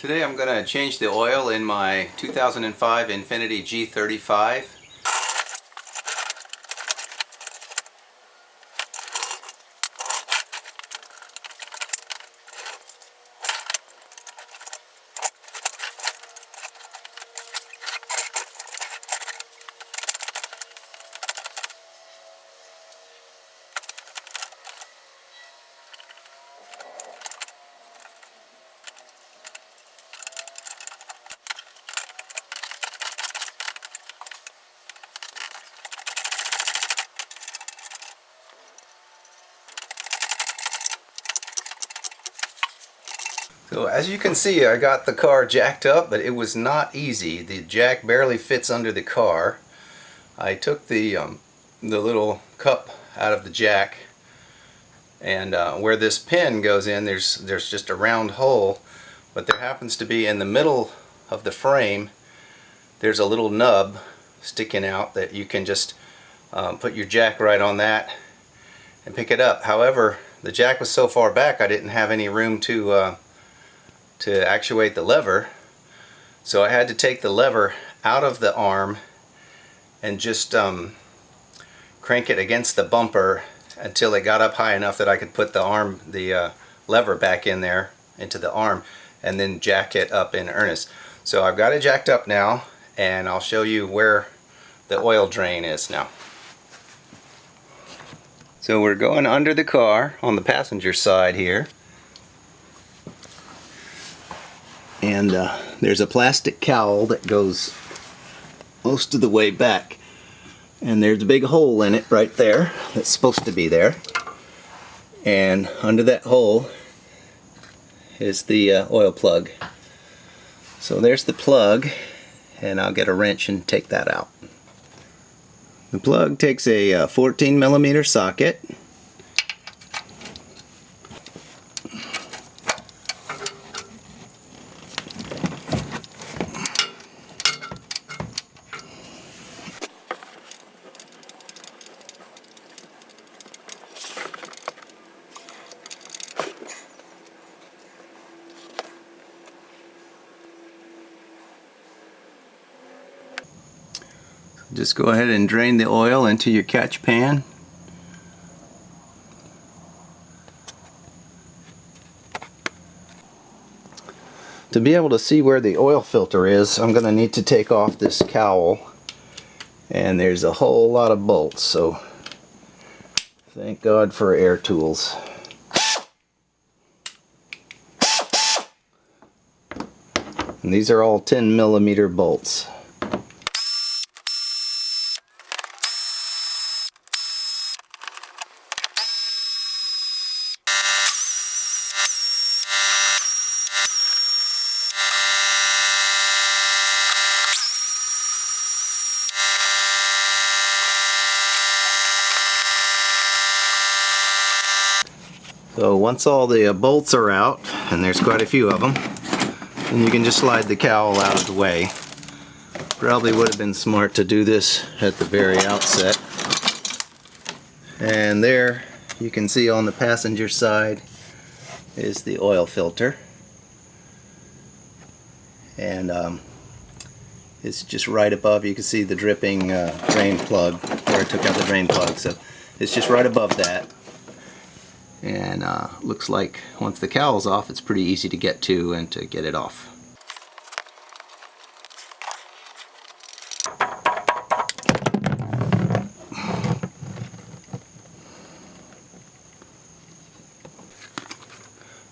Today I'm going to change the oil in my 2005 Infiniti G35. So as you can see, I got the car jacked up, but it was not easy. The jack barely fits under the car. I took the little cup out of the jack, and where this pin goes in, there's just a round hole, but there happens to be in the middle of the frame, there's a little nub sticking out that you can just put your jack right on that and pick it up. However, the jack was so far back I didn't have any room to actuate the lever, so I had to take the lever out of the arm and just crank it against the bumper until it got up high enough that I could put the lever back in there into the arm and then jack it up in earnest. So I've got it jacked up now, and I'll show you where the oil drain is now. So we're going under the car on the passenger side here. And there's a plastic cowl that goes most of the way back, and there's a big hole in it right there that's supposed to be there, and under that hole is the oil plug. So there's the plug, and I'll get a wrench and take that out. The plug takes a 14mm socket. Just go ahead and drain the oil into your catch pan. To be able to see where the oil filter is, I'm going to need to take off this cowl, and there's a whole lot of bolts, so thank God for air tools. And these are all 10mm bolts. So once all the bolts are out, and there's quite a few of them, then you can just slide the cowl out of the way. Probably would have been smart to do this at the very outset. And there you can see on the passenger side is the oil filter, and it's just right above. You can see the dripping drain plug where I took out the drain plug, so it's just right above that. And looks like once the cowl's off, it's pretty easy to get to and to get it off.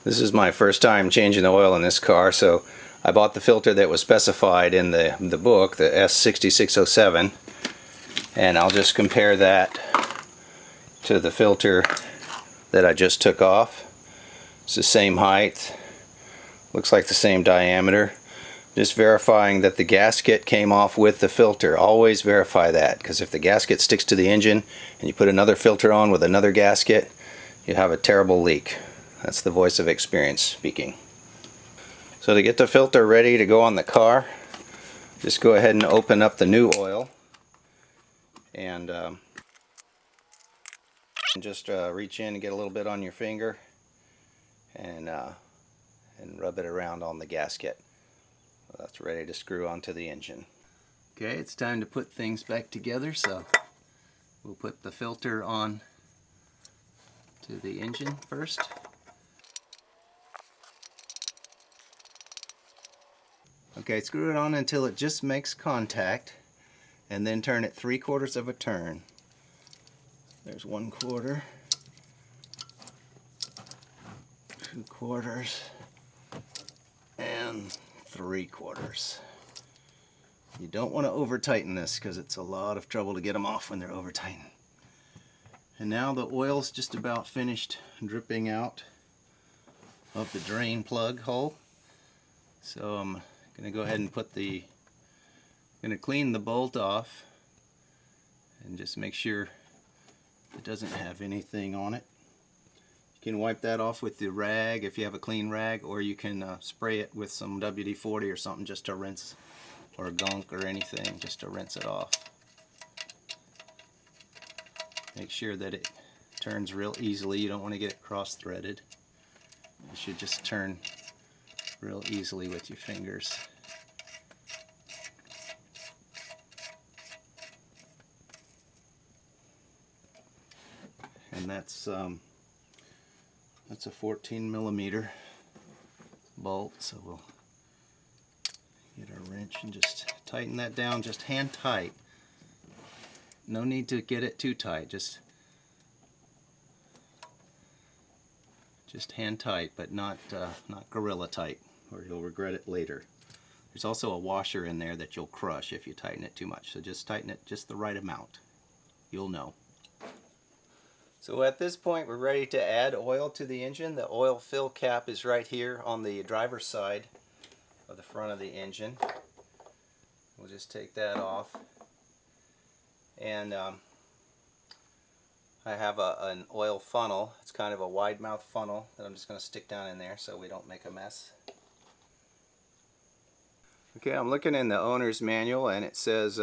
This is my first time changing the oil in this car, so I bought the filter that was specified in the book, the S6607, and I'll just compare that to the filter that I just took off. It's the same height, looks like the same diameter. Just verifying that the gasket came off with the filter. Always verify that, because if the gasket sticks to the engine and you put another filter on with another gasket, you have a terrible leak. That's the voice of experience speaking. So to get the filter ready to go on the car, just go ahead and open up the new oil and just reach in and get a little bit on your finger and and rub it around on the gasket. That's ready to screw onto the engine. Okay, it's time to put things back together, so we'll put the filter on to the engine first. Okay, screw it on until it just makes contact, and then turn it 3/4 of a turn. There's 1/4, 2/4, and 3/4. You don't want to over tighten this because it's a lot of trouble to get them off when they're over tightened. And now the oil's just about finished dripping out of the drain plug hole. So I'm going to go ahead and clean the bolt off and just make sure it doesn't have anything on it. You can wipe that off with the rag if you have a clean rag, or you can spray it with some WD-40 or something just to rinse, or gunk or anything, just to rinse it off. Make sure that it turns real easily. You don't want to get it cross-threaded. It should just turn real easily with your fingers. And that's a 14mm bolt, so we'll get our wrench and just tighten that down, just hand tight. No need to get it too tight, just hand tight, but not gorilla tight, or you'll regret it later. There's also a washer in there that you'll crush if you tighten it too much, so just tighten it just the right amount. You'll know. So at this point we're ready to add oil to the engine. The oil fill cap is right here on the driver's side of the front of the engine. We'll just take that off. And I have an oil funnel. It's kind of a wide mouth funnel that I'm just going to stick down in there so we don't make a mess. Okay, I'm looking in the owner's manual, and it says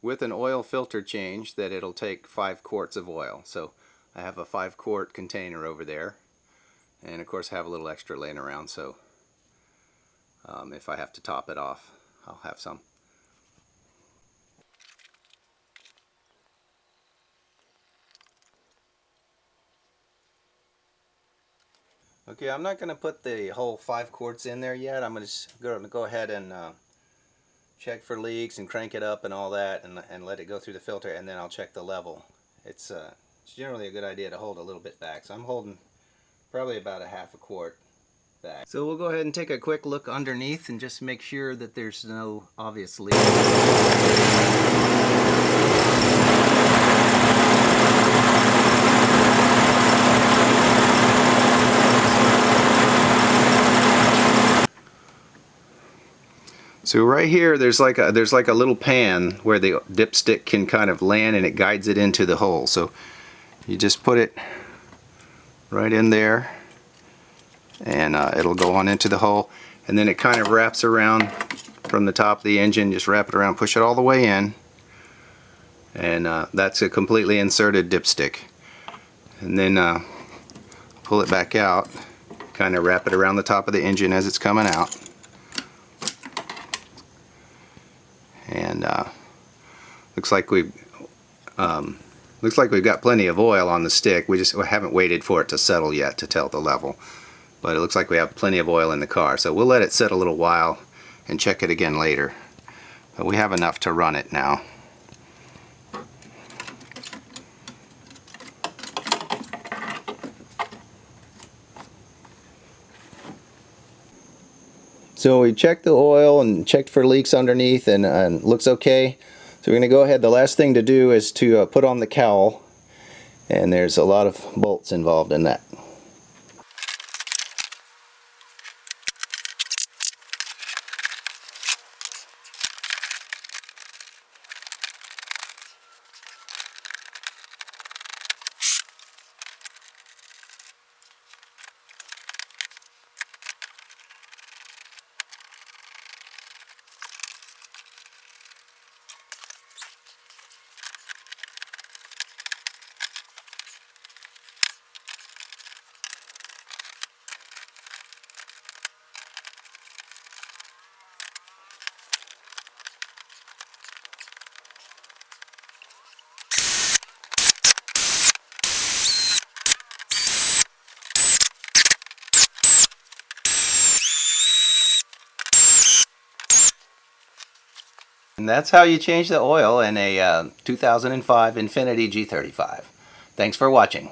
with an oil filter change that it'll take 5 quarts of oil. So I have a 5-quart container over there, and of course I have a little extra laying around, so if I have to top it off, I'll have some. Okay, I'm not going to put the whole 5 quarts in there yet. I'm just going to go ahead and check for leaks and crank it up and all that, and let it go through the filter, and then I'll check the level. It's generally a good idea to hold a little bit back, so I'm holding probably about a 1/2 quart back. So we'll go ahead and take a quick look underneath and just make sure that there's no obvious leaks. So right here there's like a little pan where the dipstick can kind of land, and it guides it into the hole. So you just put it right in there, and it'll go on into the hole, and then it kind of wraps around from the top of the engine. Just wrap it around, push it all the way in, and that's a completely inserted dipstick. And then pull it back out, kind of wrap it around the top of the engine as it's coming out. And looks like we've got plenty of oil on the stick. We haven't waited for it to settle yet to tell the level, but it looks like we have plenty of oil in the car. So we'll let it sit a little while and check it again later. But we have enough to run it now. So we checked the oil and checked for leaks underneath, and looks okay. So we're going to go ahead. The last thing to do is to put on the cowl, and there's a lot of bolts involved in that. And that's how you change the oil in a 2005 Infiniti G35. Thanks for watching.